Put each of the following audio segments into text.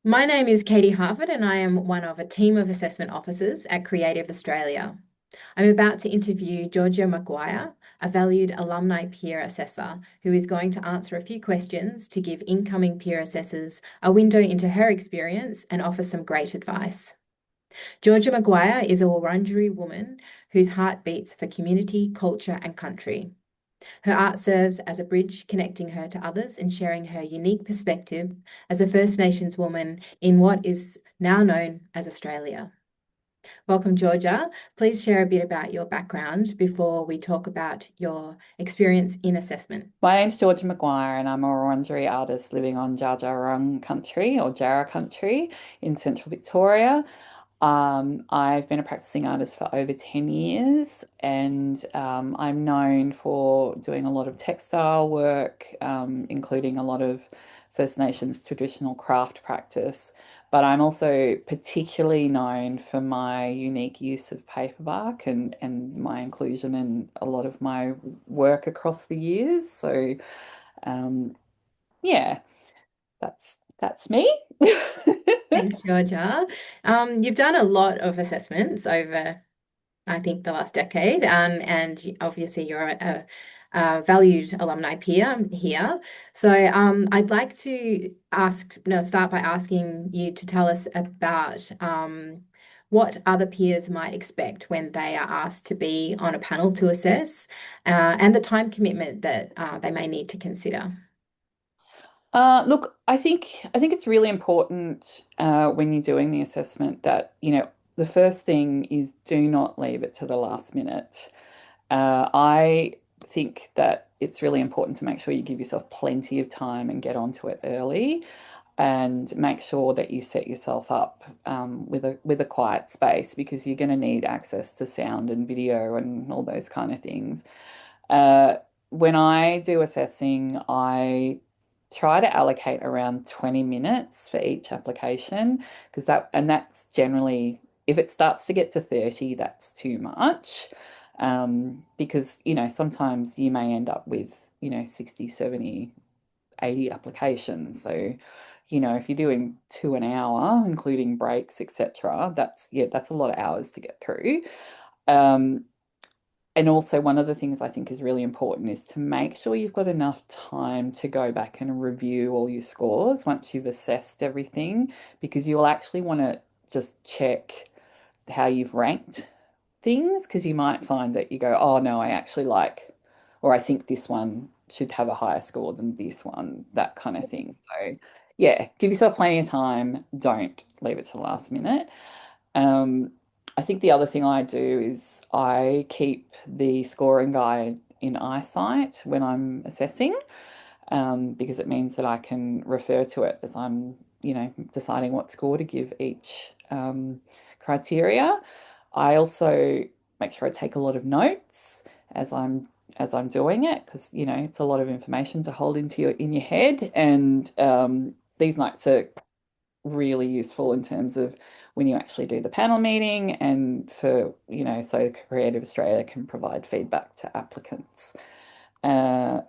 My name is Katie Harford, and I am one of a team of assessment officers at Creative Australia. I'm about to interview Georgia MacGuire, a valued alumni peer assessor, who is going to answer a few questions to give incoming peer assessors a window into her experience and offer some great advice. Georgia MacGuire is a Wurundjeri woman whose heart beats for community, culture, and country. Her art serves as a bridge connecting her to others and sharing her unique perspective as a First Nations woman in what is now known as Australia. Welcome, Georgia. Please share a bit about your background before we talk about your experience in assessment. My name's Georgia MacGuire, and I'm a Wurundjeri artist living on Dja Dja country or Jarrah country in central Victoria. I've been a practicing artist for over 10 years, and I'm known for doing a lot of textile work, including a lot of First Nations traditional craft practice. But I'm also particularly known for my unique use of paperbark and my inclusion in a lot of my work across the years. So, um, yeah, that's me. Thanks, Georgia. You've done a lot of assessments over, I think, the last decade, and obviously you're a valued alumni peer here. So I'd like to start by asking you to tell us about what other peers might expect when they are asked to be on a panel to assess, and the time commitment that they may need to consider. Look, I think it's really important when you're doing the assessment that, the first thing is do not leave it to the last minute. I think that it's really important to make sure you give yourself plenty of time and get onto it early, and make sure that you set yourself up with a quiet space because you're going to need access to sound and video and all those kind of things. Uh, when I do assessing, I try to allocate around 20 minutes for each application because that's generally, if it starts to get to 30, that's too much. Because, sometimes you may end up with, 60, 70, 80 applications. So, if you're doing two an hour, including breaks, etc., that's a lot of hours to get through. Um, and also, one of the things I think is really important is to make sure you've got enough time to go back and review all your scores once you've assessed everything, because you'll actually want to just check how you've ranked things, because you might find that you go, oh no, I actually like, or I think this one should have a higher score than this one, that kind of thing. So, yeah, give yourself plenty of time. Don't leave it to the last minute. Um, I think the other thing I do is I keep the scoring guide in eyesight when I'm assessing, because it means that I can refer to it as I'm, deciding what score to give each criteria. I also make sure I take a lot of notes as I'm doing it because it's a lot of information to hold in your head, and these notes are really useful in terms of when you actually do the panel meeting and for, so Creative Australia can provide feedback to applicants. Uh,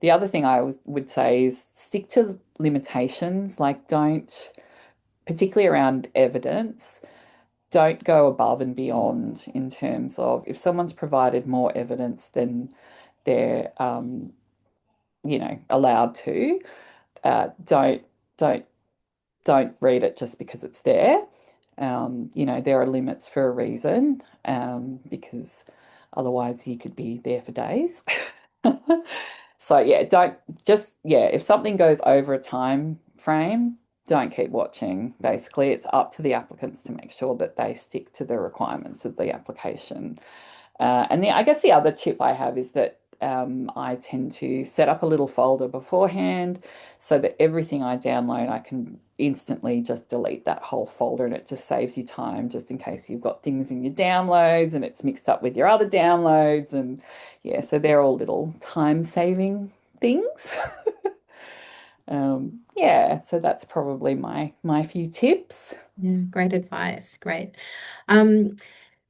the other thing would say is stick to limitations, like don't, particularly around evidence, don't go above and beyond in terms of if someone's provided more evidence than they're, allowed to, don't don't don't read it just because it's there. There are limits for a reason, because otherwise you could be there for days. So yeah, don't just yeah, if something goes over a time frame, don't keep watching. Basically, it's up to the applicants to make sure that they stick to the requirements of the application. I guess the other tip I have is that I tend to set up a little folder beforehand so that everything I download, I can instantly just delete that whole folder, and it just saves you time just in case you've got things in your downloads and it's mixed up with your other downloads. And yeah, so they're all little time saving things. Yeah, so that's probably my few tips. Yeah, great advice. Great. Um,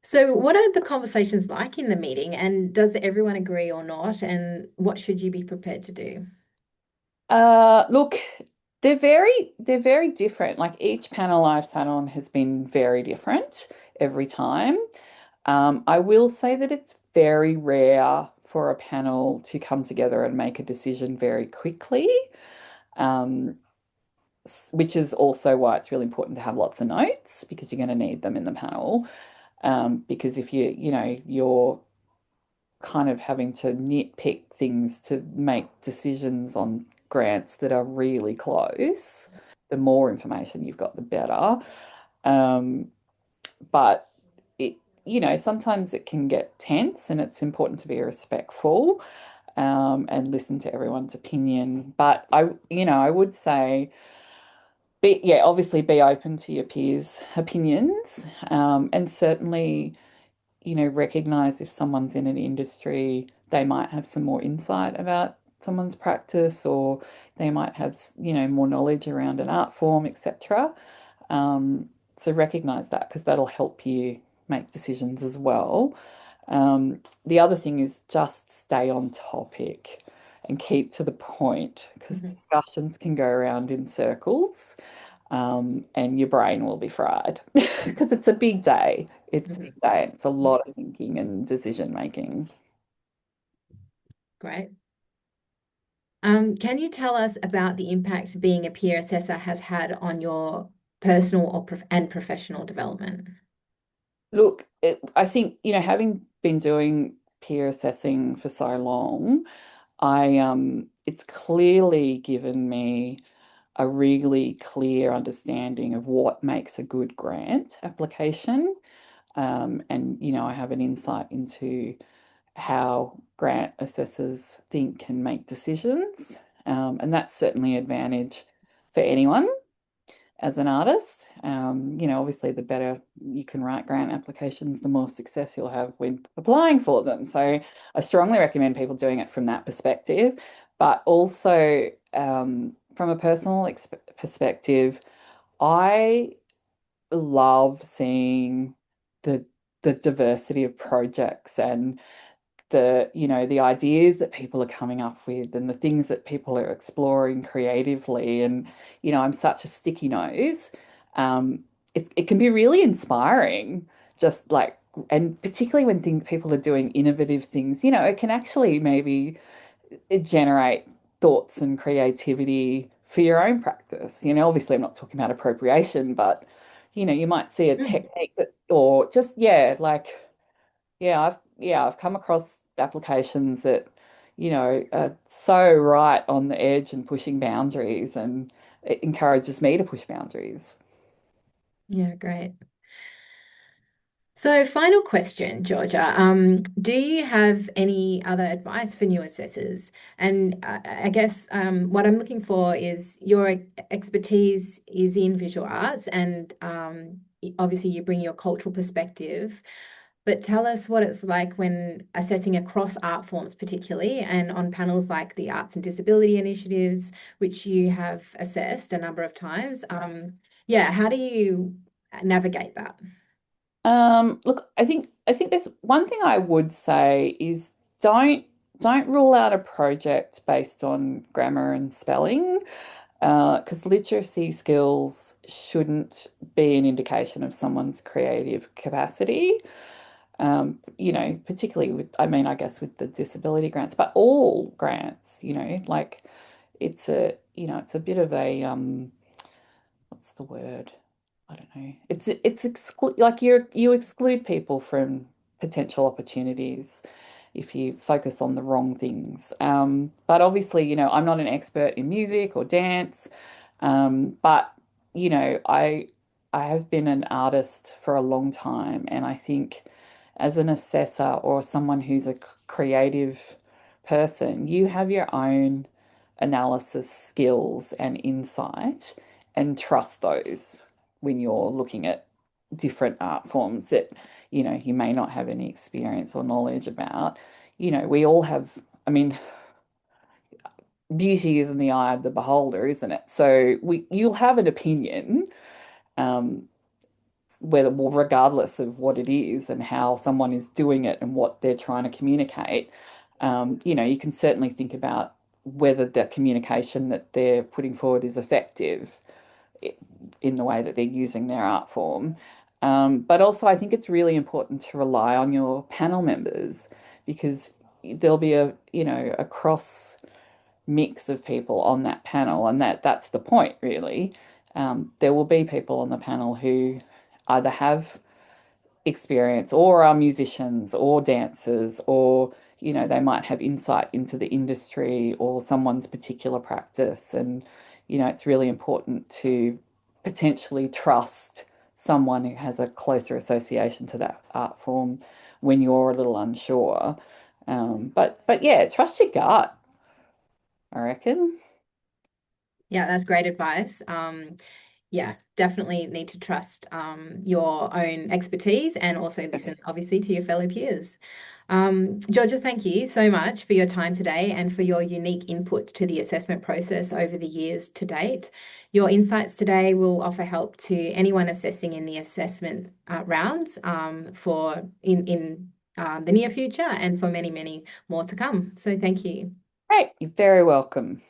so what are the conversations like in the meeting, and does everyone agree or not? And what should you be prepared to do? Look. they're very different. Like each panel I've sat on has been very different every time. I will say that it's very rare for a panel to come together and make a decision very quickly, um, which is also why it's really important to have lots of notes because you're going to need them in the panel. Because if you're kind of having to nitpick things to make decisions on grants that are really close, the more information you've got, the better. Um, but sometimes it can get tense and it's important to be respectful, and listen to everyone's opinion. But I would say, obviously be open to your peers' opinions, and certainly, recognize if someone's in an industry, they might have some more insight about someone's practice, or they might have, more knowledge around an art form, etc. So recognize that because that'll help you make decisions as well. The other thing is just stay on topic and keep to the point because Mhm. discussions can go around in circles, and your brain will be fried because it's a big day. It's a big Mhm. day. It's a lot of thinking and decision making. Great. Can you tell us about the impact being a peer assessor has had on your personal and professional development? Look, I think, having been doing peer assessing for so long, it's clearly given me a really clear understanding of what makes a good grant application. And, I have an insight into how grant assessors think and make decisions. And that's certainly an advantage for anyone as an artist. Obviously, the better you can write grant applications, the more success you'll have when applying for them. So I strongly recommend people doing it from that perspective, but also from a personal perspective, I love seeing the the diversity of projects and the ideas that people are coming up with and the things that people are exploring creatively. And I'm such a sticky nose. um it can be really inspiring, just like, and particularly when people are doing innovative things, it can actually maybe generate thoughts and creativity for your own practice. Obviously I'm not talking about appropriation, but you might see a Mm. technique that, or just, like, I've come across applications that, are so right on the edge and pushing boundaries, and it encourages me to push boundaries. Yeah, great. So, final question, Georgia. Do you have any other advice for new assessors? And I guess what I'm looking for is your expertise is in visual arts, and obviously you bring your cultural perspective. But tell us what it's like when assessing across art forms, particularly, and on panels like the Arts and Disability Initiatives, which you have assessed a number of times. Yeah, how do you navigate that? Look, I think there's one thing I would say is don't don't rule out a project based on grammar and spelling, because literacy skills shouldn't be an indication of someone's creative capacity. Particularly with, I mean, I guess with the disability grants, but all grants, like it's a bit of a, what's the word? I don't know. It's like you exclude people from potential opportunities if you focus on the wrong things. But obviously, I'm not an expert in music or dance, but I have been an artist for a long time, and I think as an assessor or someone who's a creative person, you have your own analysis skills and insight, and trust those when you're looking at different art forms that you may not have any experience or knowledge about. We all have, I mean, beauty is in the eye of the beholder, isn't it? So you'll have an opinion, um, whether, well, regardless of what it is and how someone is doing it and what they're trying to communicate. You can certainly think about whether the communication that they're putting forward is effective in the way that they're using their art form. But also, I think it's really important to rely on your panel members because there'll be a cross mix of people on that panel, and that's the point, really. There will be people on the panel who either have experience or are musicians or dancers or they might have insight into the industry or someone's particular practice, and it's really important to potentially trust someone who has a closer association to that art form when you're a little unsure. But yeah, trust your gut, I reckon. Yeah, that's great advice. Yeah, definitely need to trust your own expertise and also listen, obviously, to your fellow peers. Georgia, thank you so much for your time today and for your unique input to the assessment process over the years to date. Your insights today will offer help to anyone assessing in the assessment rounds for in the near future and for many, many more to come. So thank you. Great, you're very welcome.